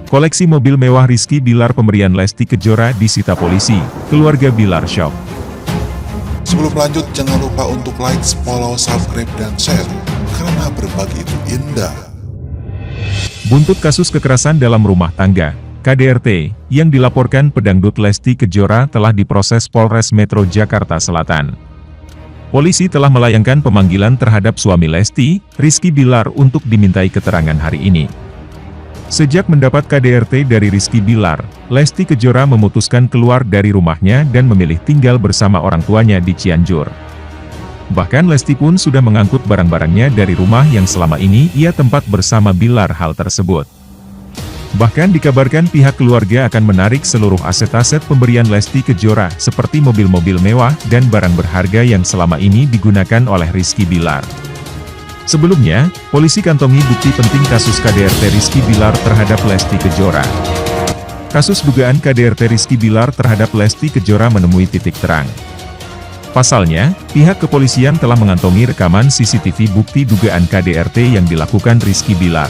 Koleksi mobil mewah Rizky Bilar pemberian Lesti Kejora disita polisi, keluarga Bilar syok. Sebelum lanjut, jangan lupa untuk like, follow, subscribe, dan share, karena berbagi itu indah. Buntut kasus kekerasan dalam rumah tangga, KDRT, yang dilaporkan pedangdut Lesti Kejora telah diproses Polres Metro Jakarta Selatan. Polisi telah melayangkan pemanggilan terhadap suami Lesti, Rizky Bilar untuk dimintai keterangan hari ini. Sejak mendapat KDRT dari Rizky Bilar, Lesti Kejora memutuskan keluar dari rumahnya dan memilih tinggal bersama orang tuanya di Cianjur. Bahkan Lesti pun sudah mengangkut barang-barangnya dari rumah yang selama ini ia tempat bersama Bilar. Hal tersebut bahkan dikabarkan pihak keluarga akan menarik seluruh aset-aset pemberian Lesti Kejora seperti mobil-mobil mewah dan barang berharga yang selama ini digunakan oleh Rizky Bilar. Sebelumnya, polisi kantongi bukti penting kasus KDRT Rizky Bilar terhadap Lesti Kejora. Kasus dugaan KDRT Rizky Bilar terhadap Lesti Kejora menemui titik terang. Pasalnya, pihak kepolisian telah mengantongi rekaman CCTV bukti dugaan KDRT yang dilakukan Rizky Bilar.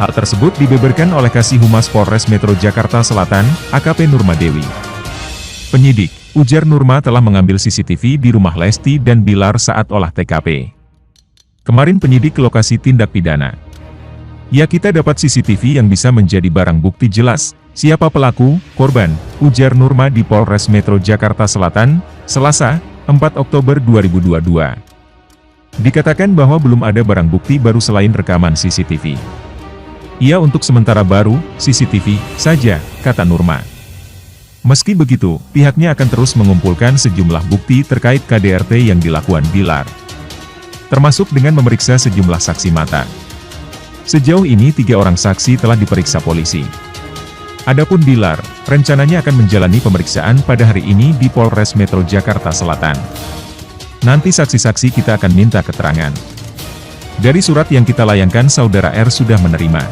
Hal tersebut dibeberkan oleh Kasih Humas Polres Metro Jakarta Selatan, AKP Nurma Dewi. Penyidik, ujar Nurma telah mengambil CCTV di rumah Lesti dan Bilar saat olah TKP. Kemarin penyidik ke lokasi tindak pidana. Ya, kita dapat CCTV yang bisa menjadi barang bukti jelas, siapa pelaku, korban, ujar Nurma di Polres Metro Jakarta Selatan, Selasa, 4 Oktober 2022. Dikatakan bahwa belum ada barang bukti baru selain rekaman CCTV. Ia untuk sementara baru, CCTV, saja, kata Nurma. Meski begitu, pihaknya akan terus mengumpulkan sejumlah bukti terkait KDRT yang dilakukan Bilar. Termasuk dengan memeriksa sejumlah saksi mata. Sejauh ini 3 orang saksi telah diperiksa polisi. Adapun Bilar, rencananya akan menjalani pemeriksaan pada hari ini di Polres Metro Jakarta Selatan. Nanti saksi-saksi kita akan minta keterangan. Dari surat yang kita layangkan Saudara R sudah menerima.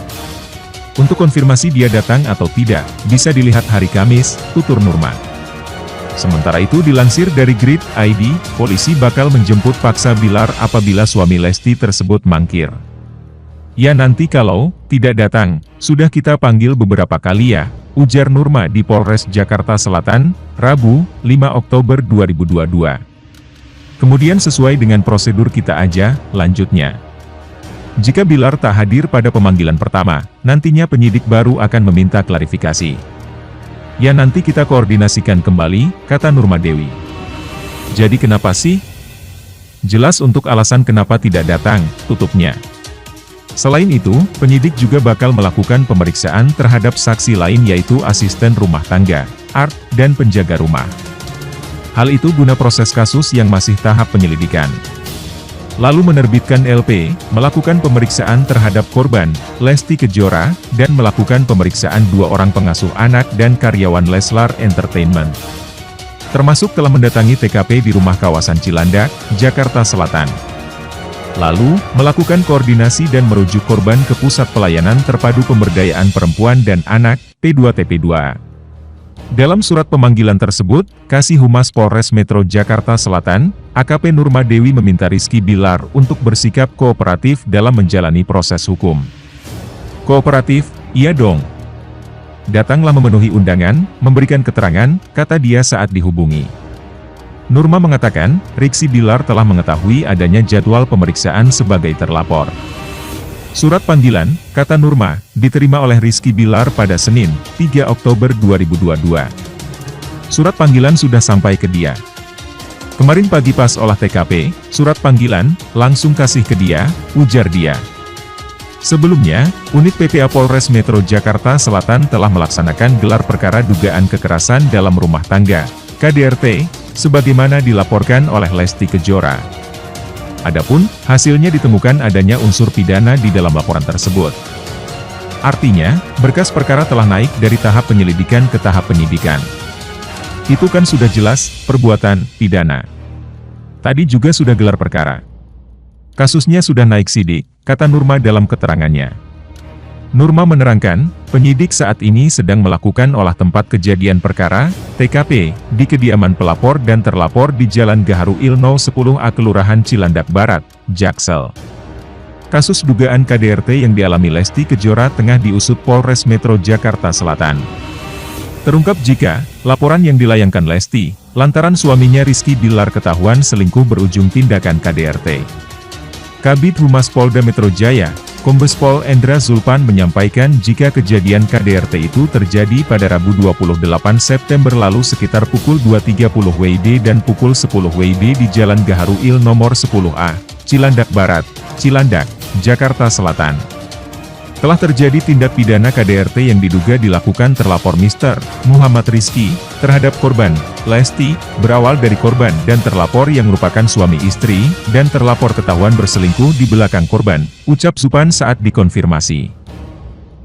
Untuk konfirmasi dia datang atau tidak, bisa dilihat hari Kamis, tutur Nurma. Sementara itu dilansir dari Grid ID, polisi bakal menjemput paksa Bilar apabila suami Lesti tersebut mangkir. Ya nanti kalau tidak datang, sudah kita panggil beberapa kali ya, ujar Nurma di Polres Jakarta Selatan, Rabu, 5 Oktober 2022. Kemudian sesuai dengan prosedur kita aja, lanjutnya. Jika Bilar tak hadir pada pemanggilan pertama, nantinya penyidik baru akan meminta klarifikasi. Ya nanti kita koordinasikan kembali, kata Nurma Dewi. Jadi kenapa sih? Jelas untuk alasan kenapa tidak datang, tutupnya. Selain itu, penyidik juga bakal melakukan pemeriksaan terhadap saksi lain yaitu asisten rumah tangga, art, dan penjaga rumah. Hal itu guna proses kasus yang masih tahap penyelidikan. Lalu menerbitkan LP, melakukan pemeriksaan terhadap korban, Lesti Kejora, dan melakukan pemeriksaan 2 orang pengasuh anak dan karyawan Leslar Entertainment. Termasuk telah mendatangi TKP di rumah kawasan Cilandak, Jakarta Selatan. Lalu, melakukan koordinasi dan merujuk korban ke Pusat Pelayanan Terpadu Pemberdayaan Perempuan dan Anak, P2TP2. Dalam surat pemanggilan tersebut, Kasih Humas Polres Metro Jakarta Selatan, AKP Nurma Dewi meminta Rizky Bilar untuk bersikap kooperatif dalam menjalani proses hukum. Kooperatif, iya dong. Datanglah memenuhi undangan, memberikan keterangan, kata dia saat dihubungi. Nurma mengatakan, Rizky Bilar telah mengetahui adanya jadwal pemeriksaan sebagai terlapor. Surat panggilan, kata Nurma, diterima oleh Rizky Bilar pada Senin, 3 Oktober 2022. Surat panggilan sudah sampai ke dia. Kemarin pagi pas olah TKP, surat panggilan, langsung kasih ke dia, ujar dia. Sebelumnya, unit PPA Polres Metro Jakarta Selatan telah melaksanakan gelar perkara dugaan kekerasan dalam rumah tangga, KDRT, sebagaimana dilaporkan oleh Lesti Kejora. Adapun, hasilnya ditemukan adanya unsur pidana di dalam laporan tersebut. Artinya, berkas perkara telah naik dari tahap penyelidikan ke tahap penyidikan. Itu kan sudah jelas, perbuatan pidana. Tadi juga sudah gelar perkara. Kasusnya sudah naik sidik, kata Nurma dalam keterangannya. Nurma menerangkan, penyidik saat ini sedang melakukan olah tempat kejadian perkara, TKP, di kediaman pelapor dan terlapor di Jalan Gaharu Ilno 10A Kelurahan Cilandak Barat, Jaksel. Kasus dugaan KDRT yang dialami Lesti Kejora tengah diusut Polres Metro Jakarta Selatan. Terungkap jika laporan yang dilayangkan Lesti, lantaran suaminya Rizky Bilar ketahuan selingkuh berujung tindakan KDRT. Kabid Humas Polda Metro Jaya, Kombes Pol Endra Zulpan menyampaikan jika kejadian KDRT itu terjadi pada Rabu 28 September lalu sekitar pukul 2.30 WIB dan pukul 10 WIB di Jalan Gaharu Il nomor 10A, Cilandak Barat, Cilandak, Jakarta Selatan. Telah terjadi tindak pidana KDRT yang diduga dilakukan terlapor Mr. Muhammad Rizky terhadap korban, Lesti, berawal dari korban dan terlapor yang merupakan suami istri, dan terlapor ketahuan berselingkuh di belakang korban, ucap Zulpan saat dikonfirmasi.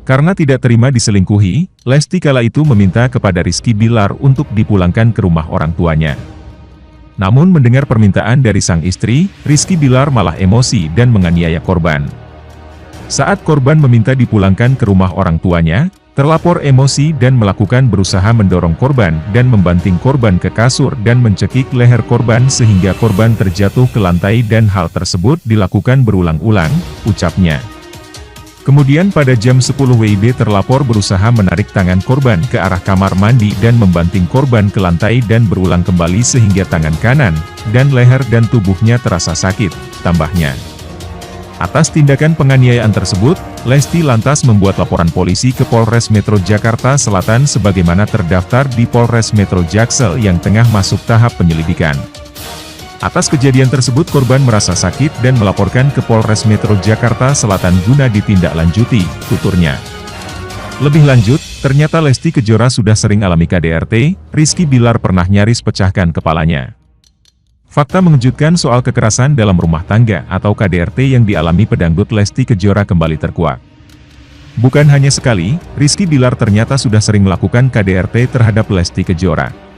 Karena tidak terima diselingkuhi, Lesti kala itu meminta kepada Rizky Bilar untuk dipulangkan ke rumah orang tuanya. Namun mendengar permintaan dari sang istri, Rizky Bilar malah emosi dan menganiaya korban. Saat korban meminta dipulangkan ke rumah orang tuanya, terlapor emosi dan melakukan berusaha mendorong korban dan membanting korban ke kasur dan mencekik leher korban sehingga korban terjatuh ke lantai dan hal tersebut dilakukan berulang-ulang, ucapnya. Kemudian pada jam 10 WIB terlapor berusaha menarik tangan korban ke arah kamar mandi dan membanting korban ke lantai dan berulang kembali sehingga tangan kanan, dan leher dan tubuhnya terasa sakit, tambahnya. Atas tindakan penganiayaan tersebut, Lesti lantas membuat laporan polisi ke Polres Metro Jakarta Selatan sebagaimana terdaftar di Polres Metro Jaksel yang tengah masuk tahap penyelidikan. Atas kejadian tersebut korban merasa sakit dan melaporkan ke Polres Metro Jakarta Selatan guna ditindaklanjuti, tuturnya. Lebih lanjut, ternyata Lesti Kejora sudah sering alami KDRT, Rizky Bilar pernah nyaris pecahkan kepalanya. Fakta mengejutkan soal kekerasan dalam rumah tangga atau KDRT yang dialami pedangdut Lesti Kejora kembali terkuak. Bukan hanya sekali, Rizky Bilar ternyata sudah sering melakukan KDRT terhadap Lesti Kejora.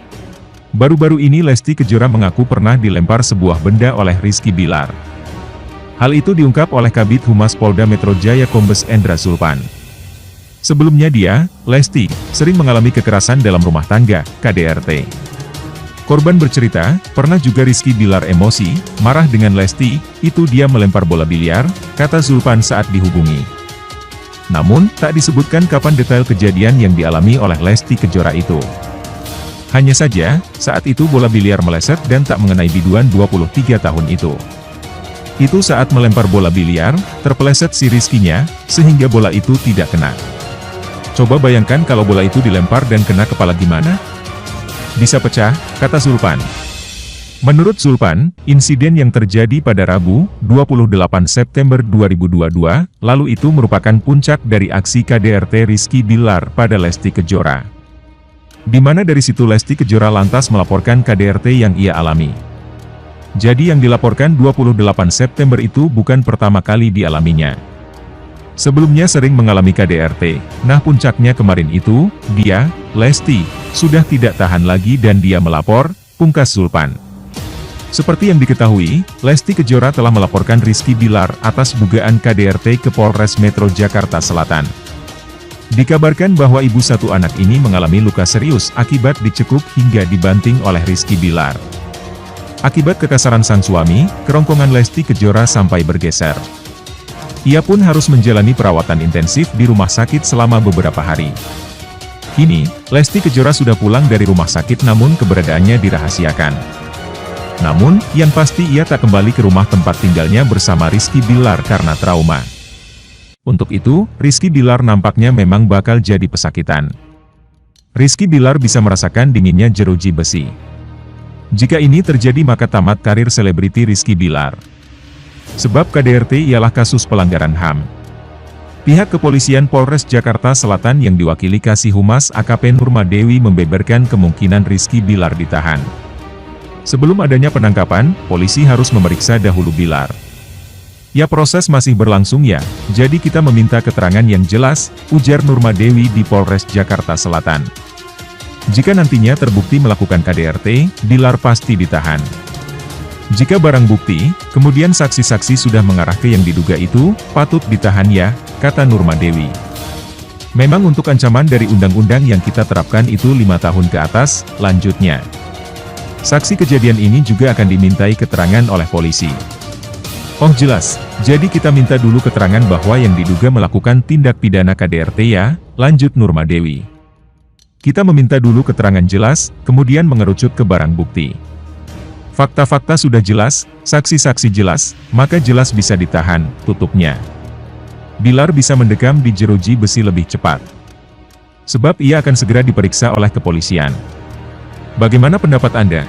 Baru-baru ini Lesti Kejora mengaku pernah dilempar sebuah benda oleh Rizky Bilar. Hal itu diungkap oleh Kabid Humas Polda Metro Jaya Kombes Endra Zulpan. Sebelumnya dia, Lesti, sering mengalami kekerasan dalam rumah tangga, KDRT. Korban bercerita, pernah juga Rizky Bilar emosi, marah dengan Lesti, itu dia melempar bola biliar, kata Zulpan saat dihubungi. Namun, tak disebutkan kapan detail kejadian yang dialami oleh Lesti Kejora itu. Hanya saja, saat itu bola biliar meleset dan tak mengenai biduan 23 tahun itu. Itu saat melempar bola biliar, terpeleset si Rizky-nya, sehingga bola itu tidak kena. Coba bayangkan kalau bola itu dilempar dan kena kepala gimana? Bisa pecah, kata Zulpan. Menurut Zulpan, insiden yang terjadi pada Rabu, 28 September 2022, lalu itu merupakan puncak dari aksi KDRT Rizky Bilar pada Lesti Kejora. Di mana dari situ Lesti Kejora lantas melaporkan KDRT yang ia alami. Jadi yang dilaporkan 28 September itu bukan pertama kali dialaminya. Sebelumnya sering mengalami KDRT, nah puncaknya kemarin itu, dia, Lesti, sudah tidak tahan lagi dan dia melapor, pungkas Zulpan. Seperti yang diketahui, Lesti Kejora telah melaporkan Rizky Bilar atas dugaan KDRT ke Polres Metro Jakarta Selatan. Dikabarkan bahwa ibu satu anak ini mengalami luka serius akibat dicekuk hingga dibanting oleh Rizky Bilar. Akibat kekasaran sang suami, kerongkongan Lesti Kejora sampai bergeser. Ia pun harus menjalani perawatan intensif di rumah sakit selama beberapa hari. Kini, Lesti Kejora sudah pulang dari rumah sakit namun keberadaannya dirahasiakan. Namun, yang pasti ia tak kembali ke rumah tempat tinggalnya bersama Rizky Bilar karena trauma. Untuk itu, Rizky Bilar nampaknya memang bakal jadi pesakitan. Rizky Bilar bisa merasakan dinginnya jeruji besi. Jika ini terjadi maka tamat karir selebriti Rizky Bilar. Sebab KDRT ialah kasus pelanggaran HAM. Pihak kepolisian Polres Jakarta Selatan yang diwakili Kasih Humas AKP Nurma Dewi membeberkan kemungkinan Rizky Bilar ditahan. Sebelum adanya penangkapan, polisi harus memeriksa dahulu Bilar. Ya proses masih berlangsung ya, jadi kita meminta keterangan yang jelas, ujar Nurma Dewi di Polres Jakarta Selatan. Jika nantinya terbukti melakukan KDRT, Bilar pasti ditahan. Jika barang bukti, kemudian saksi-saksi sudah mengarah ke yang diduga itu, patut ditahan ya, kata Nurma Dewi. Memang untuk ancaman dari undang-undang yang kita terapkan itu 5 tahun ke atas, lanjutnya. Saksi kejadian ini juga akan dimintai keterangan oleh polisi. Oh jelas, jadi kita minta dulu keterangan bahwa yang diduga melakukan tindak pidana KDRT ya, lanjut Nurma Dewi. Kita meminta dulu keterangan jelas, kemudian mengerucut ke barang bukti. Fakta-fakta sudah jelas, saksi-saksi jelas, maka jelas bisa ditahan, tutupnya. Bilar bisa mendekam di jeruji besi lebih cepat. Sebab ia akan segera diperiksa oleh kepolisian. Bagaimana pendapat Anda?